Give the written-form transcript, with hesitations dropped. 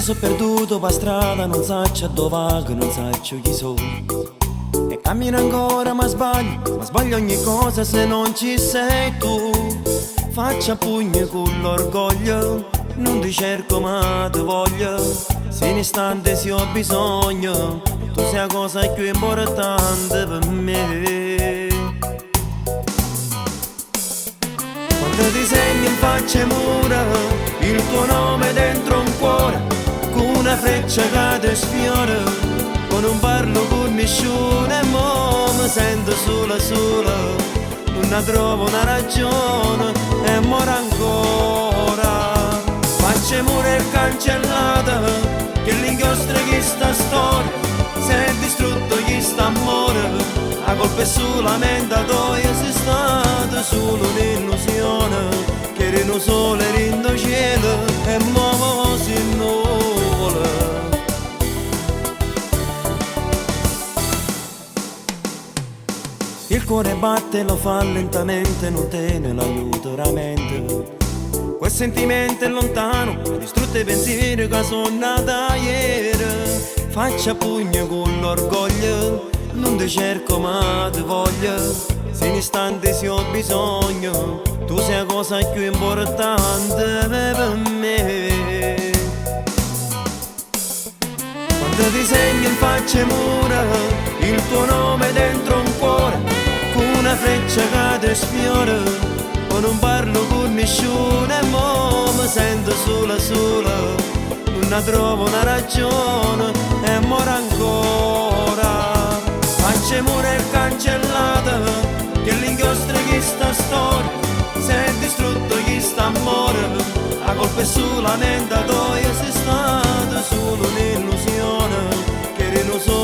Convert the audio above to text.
so perduto per strada, non saccio dove vago, non saccio chi sono. E cammino ancora ma sbaglio ogni cosa se non ci sei tu. Faccio a pugni con l'orgoglio, non ti cerco ma ti voglio. Se in istante se ho bisogno, tu sei la cosa più importante per me. Quando disegni in faccia e mura il tuo nome dentro un cuore, con una freccia che ti sfiora, con un parlo con nessuno e mo mi sento sola, non ne trovo una ragione e muore ancora. Faccia e mura è cancellata, che l'inchiostro chi sta storia, se è distrutto chi sta amore. La colpa è solamente tua, sei stata solo un'illusione, che eri un sole rindo cielo e muovo si nuvola. Il cuore batte, lo fa lentamente, non te ne l'aiuto veramente. Quel sentimento è lontano, ha distrutto i pensieri che sono nata ieri. Faccia pugno con l'orgoglio, non ti cerco ma ti voglio. Se in istante se ho bisogno, tu sei la cosa più importante per me. Quando disegni in faccia e mura il tuo nome dentro un cuore, con una freccia che ti sfiora, ma non parlo con nessuno e mo mi sento sola, non ne trovo una ragione e muore ancora. Faccia e mura è cancellata, che l'inchiostro chi sta storia, se è distrutto chi sta amore. La colpa è solamente tua, sei stata solo un'illusione, che eri un solo